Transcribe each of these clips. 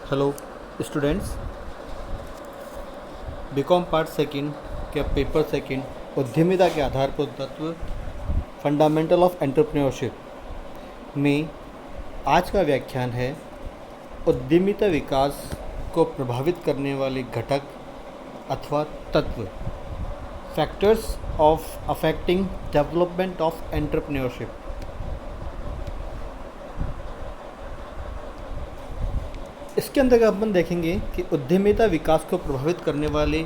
Hello students, B Com part second के paper second उद्यमिता के आधार पर तत्व फंडामेंटल ऑफ एंटरप्रेन्योरशिप में आज का व्याख्यान है उद्यमिता विकास को प्रभावित करने वाले घटक अथवा तत्व, factors of affecting development of entrepreneurship. इसके अंतर्गत अपन देखेंगे कि उद्यमिता विकास को प्रभावित करने वाले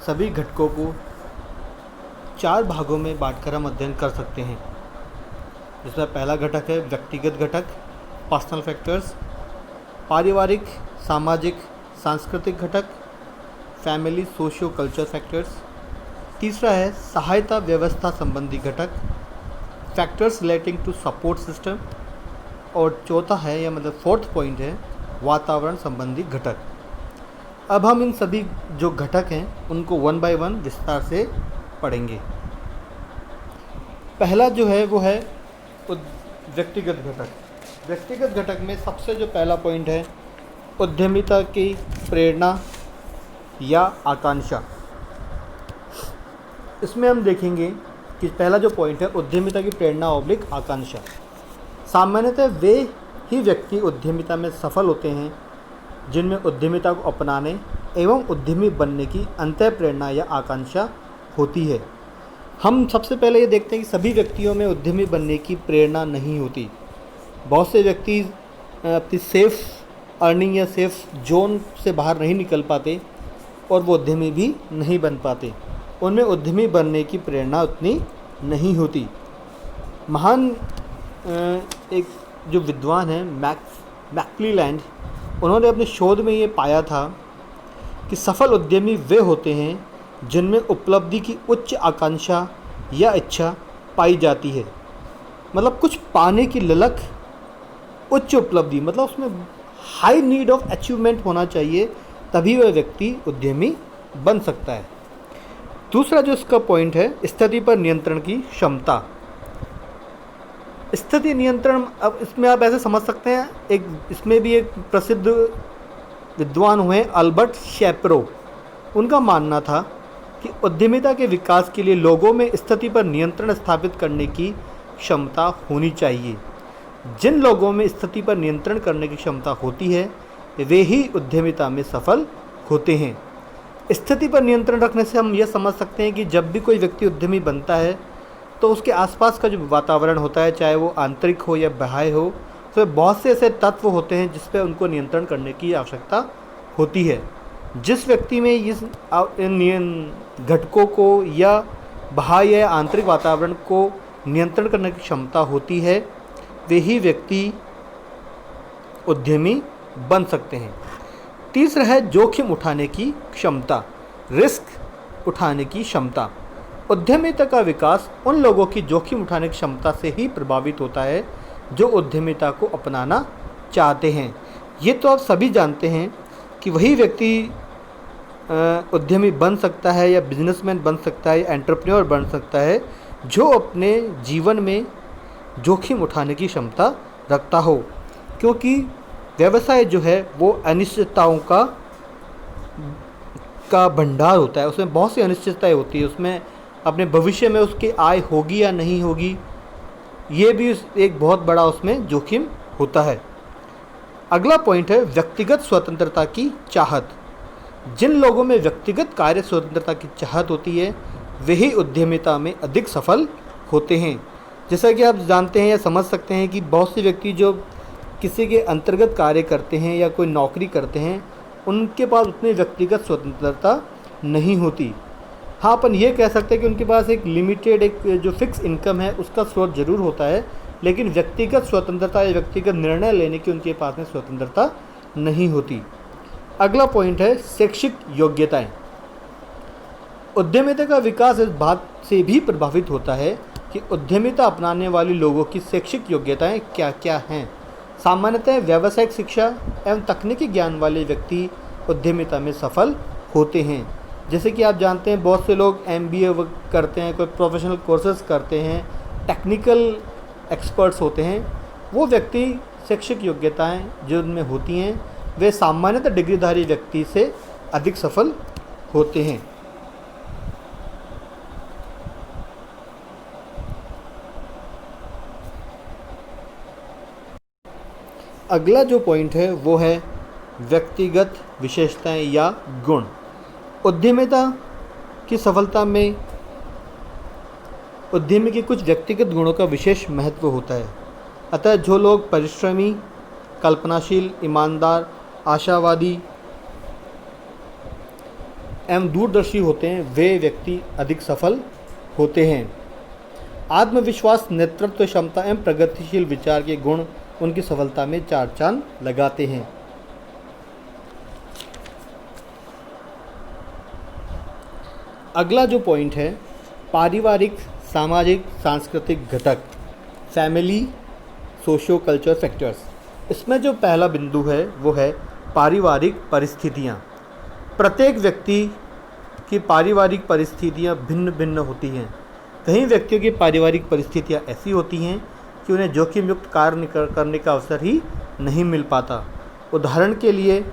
सभी घटकों को 4 भागों में बांटकर हम अध्ययन कर सकते हैं। जिसमें पहला घटक है व्यक्तिगत घटक, पर्सनल फैक्टर्स, पारिवारिक, सामाजिक, सांस्कृतिक घटक, फैमिली सोशियो कल्चर फैक्टर्स। तीसरा है सहायता व्यवस्था संबंधी घटक, factors relating to support system. और चौथा है या मतलब फोर्थ पॉइंट है वातावरण संबंधी घटक। अब हम इन सभी जो घटक हैं उनको वन बाय वन विस्तार से पढ़ेंगे। पहला जो है वो है व्यक्तिगत घटक। व्यक्तिगत घटक में सबसे जो पहला पॉइंट है उद्यमिता की प्रेरणा या आकांक्षा। इसमें हम देखेंगे कि पहला जो पॉइंट है उद्यमिता की प्रेरणा ऑब्लिक आकांक्षा। सामान्यतः वे ही व्यक्ति उद्यमिता में सफल होते हैं जिनमें उद्यमिता को अपनाने एवं उद्यमी बनने की अंतः प्रेरणा या आकांक्षा होती है। हम सबसे पहले ये देखते हैं कि सभी व्यक्तियों में उद्यमी बनने की प्रेरणा नहीं होती। बहुत से व्यक्ति अपनी सेफ अर्निंग या सेफ जोन से बाहर नहीं निकल पाते और वो उद्यमी भी नहीं बन पाते। उनमें उद्यमी बनने की प्रेरणा उतनी नहीं होती। महान एक जो विद्वान हैं मैक्क्लीलैंड, उन्होंने अपने शोध में ये पाया था कि सफल उद्यमी वे होते हैं जिनमें उपलब्धि की उच्च आकांक्षा या इच्छा पाई जाती है। मतलब कुछ पाने की ललक, उच्च उपलब्धि, मतलब उसमें हाई नीड ऑफ अचीवमेंट होना चाहिए, तभी वह व्यक्ति उद्यमी बन सकता है। दूसरा जो इसका पॉइंट है स्थिति पर नियंत्रण की क्षमता। स्थिति नियंत्रण, अब इसमें आप ऐसे समझ सकते हैं, एक इसमें भी एक प्रसिद्ध विद्वान हुए अल्बर्ट शैपरो। उनका मानना था कि उद्यमिता के विकास के लिए लोगों में स्थिति पर नियंत्रण स्थापित करने की क्षमता होनी चाहिए। जिन लोगों में स्थिति पर नियंत्रण करने की क्षमता होती है वे ही उद्यमिता में सफल होते हैं। स्थिति पर नियंत्रण रखने से हम यह समझ सकते हैं कि जब भी कोई व्यक्ति उद्यमी बनता है तो उसके आसपास का जो वातावरण होता है, चाहे वो आंतरिक हो या बाह्य हो, तो बहुत से ऐसे तत्व होते हैं जिस पे उनको नियंत्रण करने की आवश्यकता होती है। जिस व्यक्ति में इन घटकों को या बाह्य या आंतरिक वातावरण को नियंत्रण करने की क्षमता होती है वे ही व्यक्ति उद्यमी बन सकते हैं। तीसरा है जोखिम उठाने की क्षमता, रिस्क उठाने की क्षमता। उद्यमिता का विकास उन लोगों की जोखिम उठाने की क्षमता से ही प्रभावित होता है जो उद्यमिता को अपनाना चाहते हैं। ये तो आप सभी जानते हैं कि वही व्यक्ति उद्यमी बन सकता है या बिजनेसमैन बन सकता है या एंटरप्रेन्योर बन सकता है जो अपने जीवन में जोखिम उठाने की क्षमता रखता हो। क्योंकि व्यवसाय जो है वो अनिश्चितताओं का भंडार होता है। उसमें बहुत सी अनिश्चितताएं होती है। उसमें अपने भविष्य में उसकी आय होगी या नहीं होगी, ये भी एक बहुत बड़ा उसमें जोखिम होता है। अगला पॉइंट है व्यक्तिगत स्वतंत्रता की चाहत। जिन लोगों में व्यक्तिगत कार्य स्वतंत्रता की चाहत होती है वे ही उद्यमिता में अधिक सफल होते हैं। जैसा कि आप जानते हैं या समझ सकते हैं कि बहुत से व्यक्ति जो किसी के अंतर्गत कार्य करते हैं या कोई नौकरी करते हैं उनके पास उतनी व्यक्तिगत स्वतंत्रता नहीं होती। हाँ, अपन ये कह सकते हैं कि उनके पास एक लिमिटेड एक जो फिक्स इनकम है उसका स्रोत जरूर होता है, लेकिन व्यक्तिगत स्वतंत्रता या व्यक्तिगत निर्णय लेने की उनके पास में स्वतंत्रता नहीं होती। अगला पॉइंट है शैक्षिक योग्यताएं। उद्यमिता का विकास इस बात से भी प्रभावित होता है कि उद्यमिता अपनाने वाले लोगों की शैक्षिक योग्यताएं क्या क्या हैं। सामान्यतः व्यावसायिक शिक्षा एवं तकनीकी ज्ञान वाले व्यक्ति उद्यमिता में सफल होते हैं। जैसे कि आप जानते हैं बहुत से लोग MBA करते हैं, कोई प्रोफेशनल कोर्सेज करते हैं, टेक्निकल एक्सपर्ट्स होते हैं। वो व्यक्ति शैक्षिक योग्यताएं जो उनमें होती हैं वे सामान्यतः डिग्रीधारी व्यक्ति से अधिक सफल होते हैं। अगला जो पॉइंट है वो है व्यक्तिगत विशेषताएं या गुण। उद्यमिता की सफलता में उद्यमी के कुछ व्यक्तिगत गुणों का विशेष महत्व होता है। अतः जो लोग परिश्रमी, कल्पनाशील, ईमानदार, आशावादी एवं दूरदर्शी होते हैं वे व्यक्ति अधिक सफल होते हैं। आत्मविश्वास, नेतृत्व क्षमता एवं प्रगतिशील विचार के गुण उनकी सफलता में चार चांद लगाते हैं। अगला जो पॉइंट है पारिवारिक, सामाजिक, सांस्कृतिक घटक, फैमिली सोशियो कल्चर फैक्टर्स। इसमें जो पहला बिंदु है वो है पारिवारिक परिस्थितियाँ। प्रत्येक व्यक्ति की पारिवारिक परिस्थितियाँ भिन्न भिन्न होती हैं। कई व्यक्तियों की पारिवारिक परिस्थितियाँ ऐसी होती हैं कि उन्हें जोखिम युक्त कार्य करने का अवसर ही नहीं मिल पाता। उदाहरण के लिए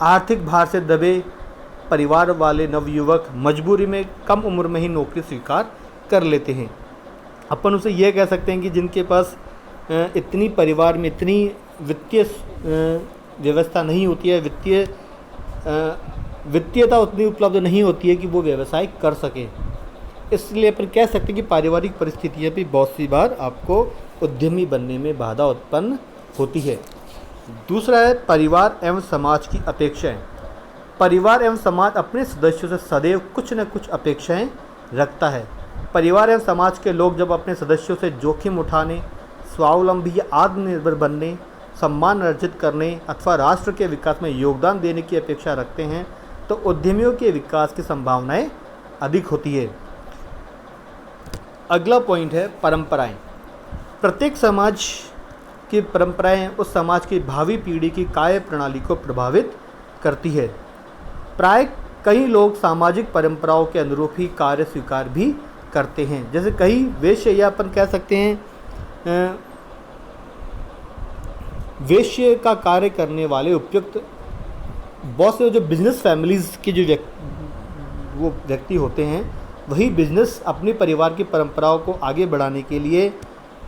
आर्थिक भार से दबे परिवार वाले नवयुवक मजबूरी में कम उम्र में ही नौकरी स्वीकार कर लेते हैं। अपन उसे यह कह सकते हैं कि जिनके पास इतनी परिवार में इतनी वित्तीय व्यवस्था नहीं होती है, वित्तीयता उतनी उपलब्ध नहीं होती है कि वो व्यवसाय कर सके। इसलिए अपन कह सकते हैं कि पारिवारिक परिस्थितियाँ भी बहुत सी बार आपको उद्यमी बनने में बाधा उत्पन्न होती है। दूसरा है परिवार एवं समाज की अपेक्षाएं। परिवार एवं समाज अपने सदस्यों से सदैव कुछ न कुछ अपेक्षाएं रखता है। परिवार एवं समाज के लोग जब अपने सदस्यों से जोखिम उठाने, स्वावलंबी या आत्मनिर्भर बनने, सम्मान अर्जित करने अथवा राष्ट्र के विकास में योगदान देने की अपेक्षा रखते हैं तो उद्यमियों के विकास की संभावनाएं अधिक होती है। अगला पॉइंट है परंपराएं। प्रत्येक समाज की परंपराएं उस समाज की भावी पीढ़ी की कार्य प्रणाली को प्रभावित करती है। प्राय कई लोग सामाजिक परंपराओं के अनुरूप ही कार्य स्वीकार भी करते हैं। जैसे कई वेश्य या अपन कह सकते हैं वेश्य का कार्य करने वाले उपयुक्त बहुत से जो बिजनेस फैमिलीज़ के जो वो व्यक्ति होते हैं वही बिजनेस अपने परिवार की परंपराओं को आगे बढ़ाने के लिए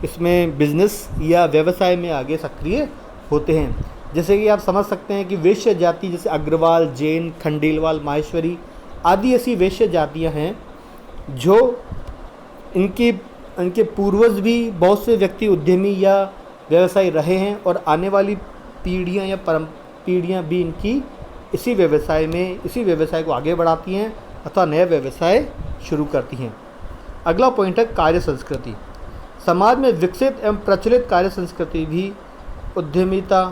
इसमें बिजनेस या व्यवसाय में आगे सक्रिय होते हैं। जैसे कि आप समझ सकते हैं कि वेश्य जाति जैसे अग्रवाल, जैन, खंडेलवाल, माहेश्वरी आदि ऐसी वेश्य जातियाँ हैं जो इनके पूर्वज भी बहुत से व्यक्ति उद्यमी या व्यवसायी रहे हैं और आने वाली पीढ़ियाँ या पीढ़ियाँ भी इनकी इसी व्यवसाय को आगे बढ़ाती हैं अथवा नया व्यवसाय शुरू करती हैं। अगला पॉइंट है कार्य संस्कृति। समाज में विकसित एवं प्रचलित कार्य संस्कृति भी उद्यमिता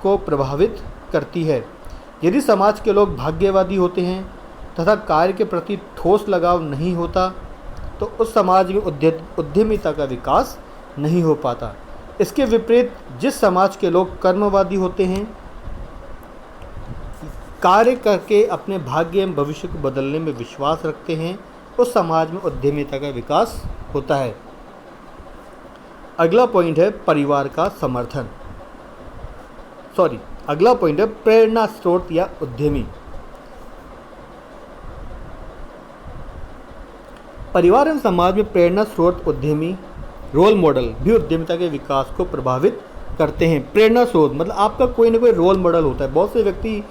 को प्रभावित करती है। यदि समाज के लोग भाग्यवादी होते हैं तथा कार्य के प्रति ठोस लगाव नहीं होता तो उस समाज में उद्यमिता का विकास नहीं हो पाता। इसके विपरीत जिस समाज के लोग कर्मवादी होते हैं, कार्य करके अपने भाग्य एवं भविष्य को बदलने में विश्वास रखते हैं, उस समाज में उद्यमिता का विकास होता है। अगला पॉइंट है परिवार का समर्थन। अगला पॉइंट है प्रेरणा स्रोत या उद्यमी। परिवार एवं समाज में प्रेरणा स्रोत उद्यमी रोल मॉडल भी उद्यमिता के विकास को प्रभावित करते हैं। प्रेरणा स्रोत मतलब आपका कोई ना कोई रोल मॉडल होता है। बहुत से व्यक्ति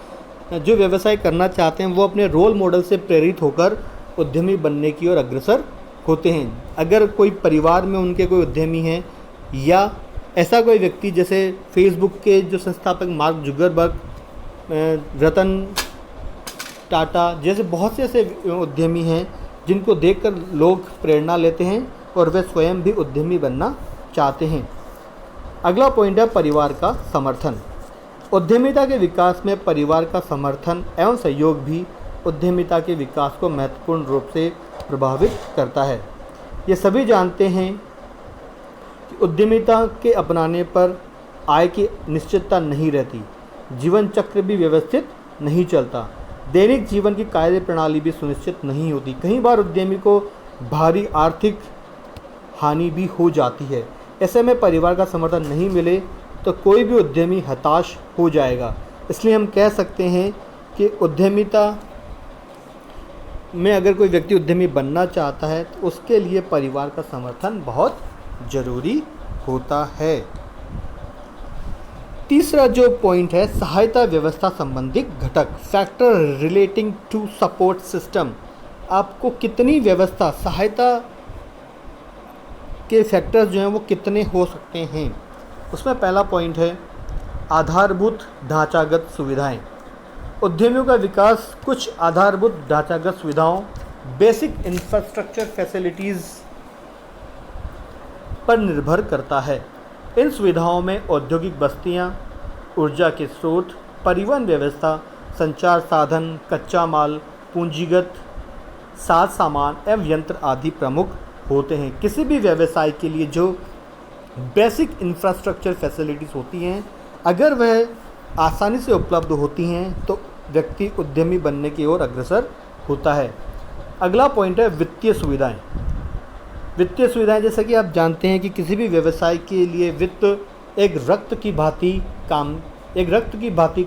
जो व्यवसाय करना चाहते हैं वो अपने रोल मॉडल से प्रेरित होकर उद्यमी बनने की ओर अग्रसर होते हैं। अगर कोई परिवार में उनके कोई उद्यमी हैं या ऐसा कोई व्यक्ति जैसे फेसबुक के जो संस्थापक मार्क जुकरबर्ग, रतन टाटा जैसे बहुत से ऐसे उद्यमी हैं जिनको देखकर लोग प्रेरणा लेते हैं और वे स्वयं भी उद्यमी बनना चाहते हैं। अगला पॉइंट है परिवार का समर्थन। उद्यमिता के विकास में परिवार का समर्थन एवं सहयोग भी उद्यमिता के विकास को महत्वपूर्ण रूप से प्रभावित करता है। ये सभी जानते हैं कि उद्यमिता के अपनाने पर आय की निश्चितता नहीं रहती, जीवन चक्र भी व्यवस्थित नहीं चलता, दैनिक जीवन की कार्य प्रणाली भी सुनिश्चित नहीं होती। कई बार उद्यमी को भारी आर्थिक हानि भी हो जाती है। ऐसे में परिवार का समर्थन नहीं मिले तो कोई भी उद्यमी हताश हो जाएगा। इसलिए हम कह सकते हैं कि उद्यमिता में अगर कोई व्यक्ति उद्यमी बनना चाहता है तो उसके लिए परिवार का समर्थन बहुत ज़रूरी होता है। तीसरा जो पॉइंट है, सहायता व्यवस्था संबंधी घटक, factor relating to support system. आपको कितनी व्यवस्था, सहायता के फैक्टर्स जो हैं वो कितने हो सकते हैं। उसमें पहला पॉइंट है आधारभूत ढांचागत सुविधाएं। उद्यमियों का विकास कुछ आधारभूत ढांचागत सुविधाओं, बेसिक इंफ्रास्ट्रक्चर फैसिलिटीज़ पर निर्भर करता है। इन सुविधाओं में औद्योगिक बस्तियां, ऊर्जा के स्रोत, परिवहन व्यवस्था, संचार साधन, कच्चा माल, पूंजीगत साज सामान एवं यंत्र आदि प्रमुख होते हैं। किसी भी व्यवसाय के लिए जो बेसिक इंफ्रास्ट्रक्चर फैसिलिटीज़ होती हैं, अगर वह आसानी से उपलब्ध होती हैं तो व्यक्ति उद्यमी बनने की ओर अग्रसर होता है। अगला पॉइंट है वित्तीय सुविधाएं। वित्तीय सुविधाएं, जैसा कि आप जानते हैं कि किसी भी व्यवसाय के लिए वित्त एक रक्त की भांति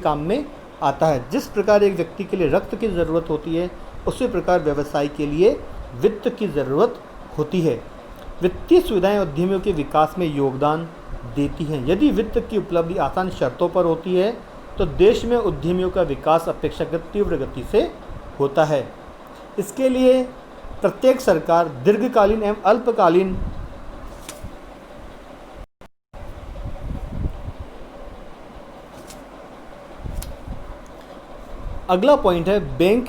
काम में आता है। जिस प्रकार एक व्यक्ति के लिए रक्त की ज़रूरत होती है, उसी प्रकार व्यवसाय के लिए वित्त की ज़रूरत होती है। वित्तीय सुविधाएं उद्यमियों के विकास में योगदान देती हैं। यदि वित्त की उपलब्धि आसान शर्तों पर होती है तो देश में उद्यमियों का विकास अपेक्षाकृत तीव्र गति से होता है। इसके लिए प्रत्येक सरकार दीर्घकालीन एवं अल्पकालीन अगला पॉइंट है बैंक,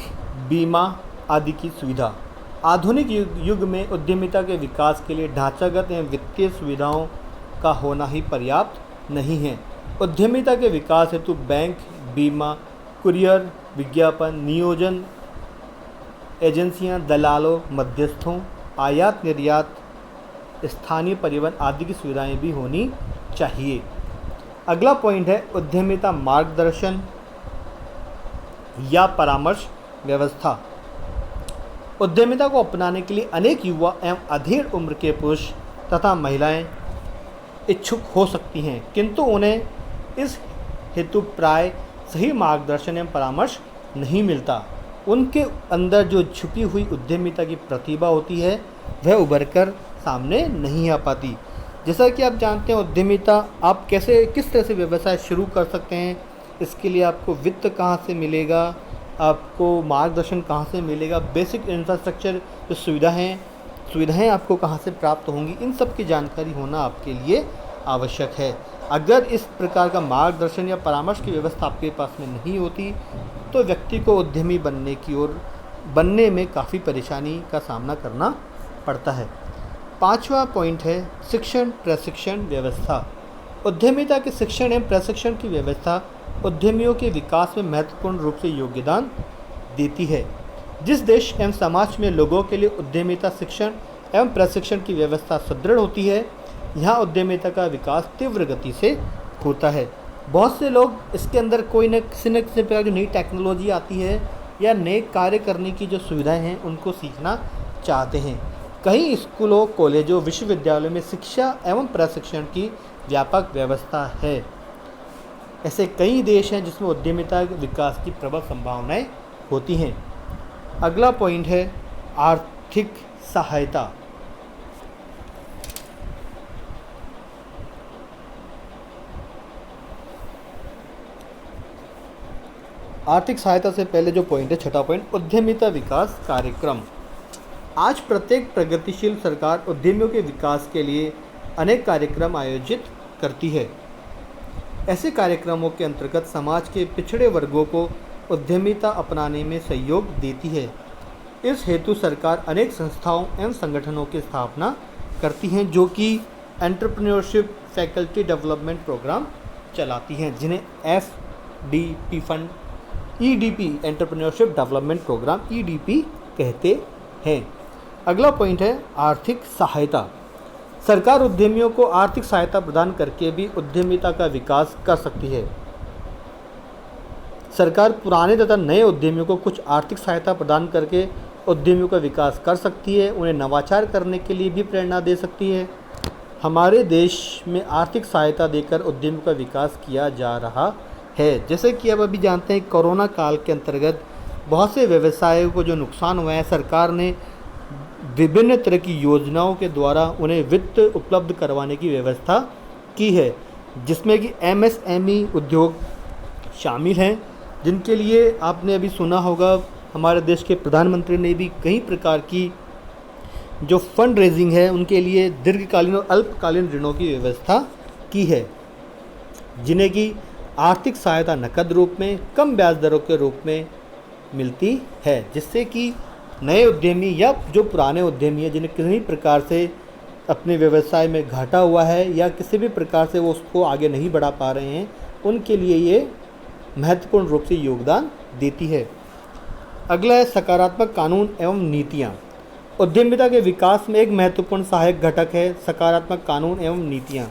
बीमा आदि की सुविधा। आधुनिक युग में उद्यमिता के विकास के लिए ढांचागत एवं वित्तीय सुविधाओं का होना ही पर्याप्त नहीं है। उद्यमिता के विकास हेतु बैंक, बीमा, कुरियर, विज्ञापन, नियोजन एजेंसियां, दलालों, मध्यस्थों, आयात निर्यात, स्थानीय परिवहन आदि की सुविधाएं भी होनी चाहिए। अगला पॉइंट है उद्यमिता मार्गदर्शन या परामर्श व्यवस्था। उद्यमिता को अपनाने के लिए अनेक युवा एवं अधेड़ उम्र के पुरुष तथा महिलाएं इच्छुक हो सकती हैं, किंतु उन्हें इस हेतु प्राय सही मार्गदर्शन एवं परामर्श नहीं मिलता। उनके अंदर जो छुपी हुई उद्यमिता की प्रतिभा होती है वह उभर कर सामने नहीं आ पाती। जैसा कि आप जानते हैं, उद्यमिता आप किस तरह से व्यवसाय शुरू कर सकते हैं, इसके लिए आपको वित्त कहाँ से मिलेगा, आपको मार्गदर्शन कहाँ से मिलेगा, बेसिक इंफ्रास्ट्रक्चर जो सुविधाएं आपको कहाँ से प्राप्त होंगी, इन सब की जानकारी होना आपके लिए आवश्यक है। अगर इस प्रकार का मार्गदर्शन या परामर्श की व्यवस्था आपके पास में नहीं होती तो व्यक्ति को उद्यमी बनने में काफ़ी परेशानी का सामना करना पड़ता है। पांचवा पॉइंट है शिक्षण प्रशिक्षण व्यवस्था। उद्यमिता के शिक्षण एवं प्रशिक्षण की व्यवस्था उद्यमियों के विकास में महत्वपूर्ण रूप से योगदान देती है। जिस देश एवं समाज में लोगों के लिए उद्यमिता शिक्षण एवं प्रशिक्षण की व्यवस्था सुदृढ़ होती है, यहाँ उद्यमिता का विकास तीव्र गति से होता है। बहुत से लोग इसके अंदर किसी न किसी प्रकार की नई टेक्नोलॉजी आती है या नए कार्य करने की जो सुविधाएं हैं उनको सीखना चाहते हैं। कई स्कूलों, कॉलेजों, विश्वविद्यालयों में शिक्षा एवं प्रशिक्षण की व्यापक व्यवस्था है। ऐसे कई देश हैं जिसमें उद्यमिता विकास की प्रबल संभावनाएं होती हैं। अगला पॉइंट है आर्थिक सहायता। आर्थिक सहायता से पहले जो पॉइंट है, छठा पॉइंट, उद्यमिता विकास कार्यक्रम। आज प्रत्येक प्रगतिशील सरकार उद्यमियों के विकास के लिए अनेक कार्यक्रम आयोजित करती है। ऐसे कार्यक्रमों के अंतर्गत समाज के पिछड़े वर्गों को उद्यमिता अपनाने में सहयोग देती है। इस हेतु सरकार अनेक संस्थाओं एवं संगठनों की स्थापना करती हैं जो कि एंटरप्रेन्योरशिप फैकल्टी डेवलपमेंट प्रोग्राम चलाती हैं, जिन्हें FDP fund, EDP entrepreneurship development program EDP कहते हैं। अगला पॉइंट है आर्थिक सहायता। सरकार उद्यमियों को आर्थिक सहायता प्रदान करके भी उद्यमिता का विकास कर सकती है। सरकार पुराने तथा नए उद्यमियों को कुछ आर्थिक सहायता प्रदान करके उद्यमियों का विकास कर सकती है, उन्हें नवाचार करने के लिए भी प्रेरणा दे सकती है। हमारे देश में आर्थिक सहायता देकर उद्यम का विकास किया जा रहा है। जैसे कि अब अभी जानते हैं कोरोना काल के अंतर्गत बहुत से व्यवसायों को जो नुकसान हुआ है, सरकार ने विभिन्न तरह की योजनाओं के द्वारा उन्हें वित्त उपलब्ध करवाने की व्यवस्था की है, जिसमें कि एमएसएमई उद्योग शामिल हैं, जिनके लिए आपने अभी सुना होगा हमारे देश के प्रधानमंत्री ने भी कई प्रकार की जो फंड रेजिंग है उनके लिए दीर्घकालीन और अल्पकालीन ऋणों की व्यवस्था की है, जिन्हें की आर्थिक सहायता नकद रूप में कम ब्याज दरों के रूप में मिलती है, जिससे कि नए उद्यमी या जो पुराने उद्यमी हैं जिन्हें किसी प्रकार से अपने व्यवसाय में घाटा हुआ है या किसी भी प्रकार से वो उसको आगे नहीं बढ़ा पा रहे हैं, उनके लिए ये महत्वपूर्ण रूप से योगदान देती है। अगला है सकारात्मक कानून एवं नीतियाँ। उद्यमिता के विकास में एक महत्वपूर्ण सहायक घटक है सकारात्मक कानून एवं नीतियाँ।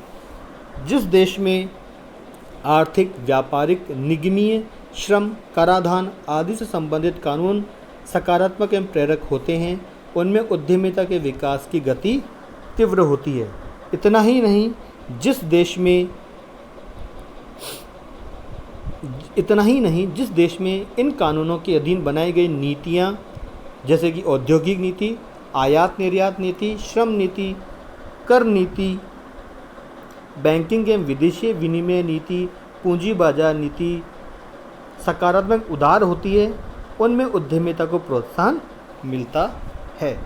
जिस देश में आर्थिक, व्यापारिक, निगमीय, श्रम, कराधान आदि से संबंधित कानून सकारात्मक एवं प्रेरक होते हैं, उनमें उद्यमिता के विकास की गति तीव्र होती है। इतना ही नहीं, जिस देश में इन कानूनों के अधीन बनाई गई नीतियाँ जैसे कि औद्योगिक नीति, आयात निर्यात नीति, श्रम नीति, कर नीति, बैंकिंग एवं विदेशी विनिमय नीति, पूंजी बाजार नीति सकारात्मक उदार होती है, उनमें उद्यमिता को प्रोत्साहन मिलता है।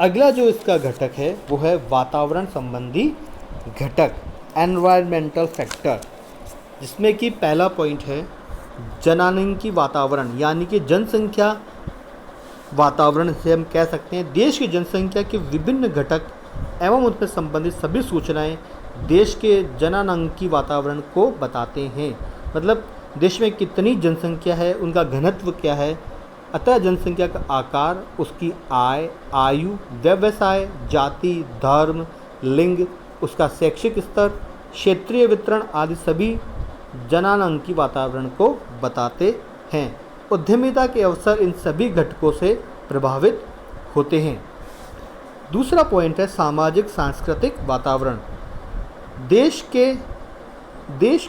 अगला जो इसका घटक है वो है वातावरण संबंधी घटक, एनवायरमेंटल फैक्टर, जिसमें कि पहला पॉइंट है जनांकी वातावरण, यानी कि जनसंख्या वातावरण से हम कह सकते हैं देश की जनसंख्या के विभिन्न घटक एवं उनसे संबंधित सभी सूचनाएं देश के जनांकी वातावरण को बताते हैं। मतलब देश में कितनी जनसंख्या है, उनका घनत्व क्या है, अतः जनसंख्या का आकार, उसकी आय, आयु, व्यवसाय, जाति, धर्म, लिंग, उसका शैक्षिक स्तर, क्षेत्रीय वितरण आदि सभी जनांकी वातावरण को बताते हैं। उद्यमिता के अवसर इन सभी घटकों से प्रभावित होते हैं। दूसरा पॉइंट है सामाजिक सांस्कृतिक वातावरण। देश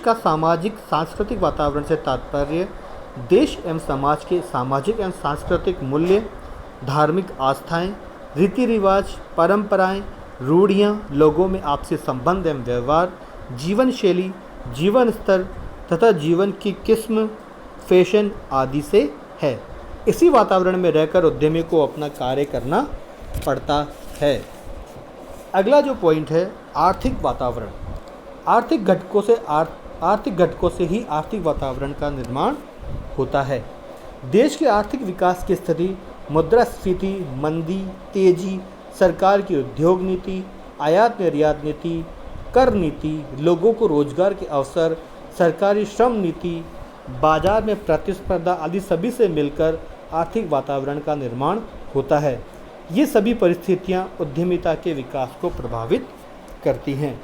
का सामाजिक सांस्कृतिक वातावरण से तात्पर्य देश एवं समाज के सामाजिक एवं सांस्कृतिक मूल्य, धार्मिक आस्थाएं, रीति रिवाज, परंपराएं, रूढ़ियाँ, लोगों में आपसी संबंध एवं व्यवहार, जीवन शैली, जीवन स्तर तथा जीवन की किस्म, फैशन आदि से है। इसी वातावरण में रहकर उद्यमी को अपना कार्य करना पड़ता है। अगला जो पॉइंट है आर्थिक वातावरण। आर्थिक घटकों से ही आर्थिक वातावरण का निर्माण होता है। देश के आर्थिक विकास की स्थिति, मुद्रास्फीति, मंदी, तेजी, सरकार की उद्योग नीति, आयात निर्यात नीति, कर नीति, लोगों को रोजगार के अवसर, सरकारी श्रम नीति, बाजार में प्रतिस्पर्धा आदि सभी से मिलकर आर्थिक वातावरण का निर्माण होता है। ये सभी परिस्थितियाँ उद्यमिता के विकास को प्रभावित करती हैं।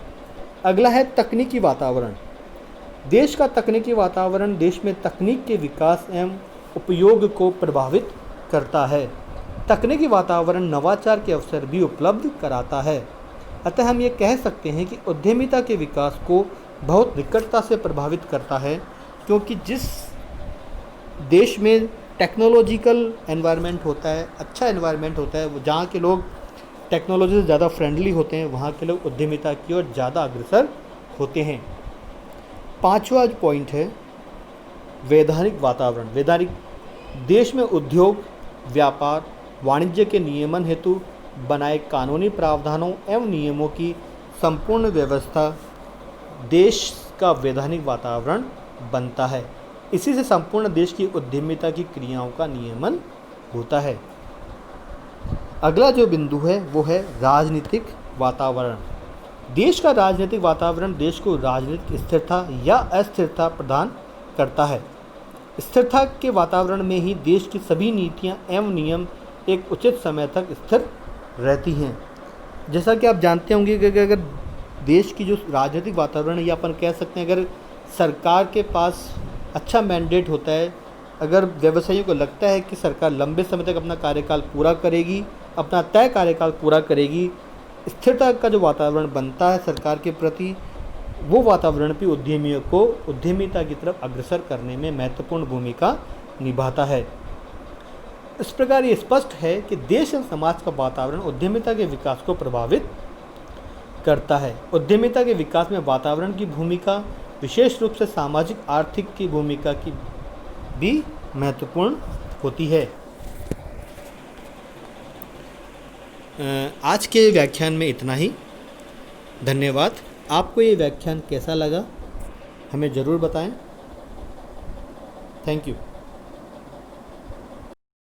अगला है तकनीकी वातावरण। देश का तकनीकी वातावरण देश में तकनीक के विकास एवं उपयोग को प्रभावित करता है। तकनीकी वातावरण नवाचार के अवसर भी उपलब्ध कराता है। अतः हम ये कह सकते हैं कि उद्यमिता के विकास को बहुत निकटता से प्रभावित करता है, क्योंकि जिस देश में टेक्नोलॉजिकल एनवायरनमेंट होता है, अच्छा एनवायरनमेंट होता है, जहाँ के लोग टेक्नोलॉजी से ज़्यादा फ्रेंडली होते हैं, वहाँ के लोग उद्यमिता की ओर ज़्यादा अग्रसर होते हैं। पांचवा पॉइंट है वैधानिक वातावरण। वैधानिक देश में उद्योग, व्यापार, वाणिज्य के नियमन हेतु बनाए कानूनी प्रावधानों एवं नियमों की संपूर्ण व्यवस्था देश का वैधानिक वातावरण बनता है। इसी से संपूर्ण देश की उद्यमिता की क्रियाओं का नियमन होता है। अगला जो बिंदु है वो है राजनीतिक वातावरण। देश का राजनीतिक वातावरण देश को राजनीतिक स्थिरता या अस्थिरता प्रदान करता है। स्थिरता के वातावरण में ही देश की सभी नीतियां एवं नियम एक उचित समय तक स्थिर रहती हैं। जैसा कि आप जानते होंगे कि अगर देश की जो राजनीतिक वातावरण है, या अपन कह सकते हैं अगर सरकार के पास अच्छा मैंडेट होता है, अगर व्यवसायियों को लगता है कि सरकार लंबे समय तक अपना कार्यकाल पूरा करेगी, अपना तय कार्यकाल पूरा करेगी, स्थिरता का जो वातावरण बनता है सरकार के प्रति, वो वातावरण भी उद्यमियों को उद्यमिता की तरफ अग्रसर करने में महत्वपूर्ण भूमिका निभाता है। इस प्रकार ये स्पष्ट है कि देश और समाज का वातावरण उद्यमिता के विकास को प्रभावित करता है। उद्यमिता के विकास में वातावरण की भूमिका, विशेष रूप से सामाजिक आर्थिक की भूमिका की भी महत्वपूर्ण होती है। आज के व्याख्यान में इतना ही। धन्यवाद। आपको ये व्याख्यान कैसा लगा हमें ज़रूर बताएं। Thank you.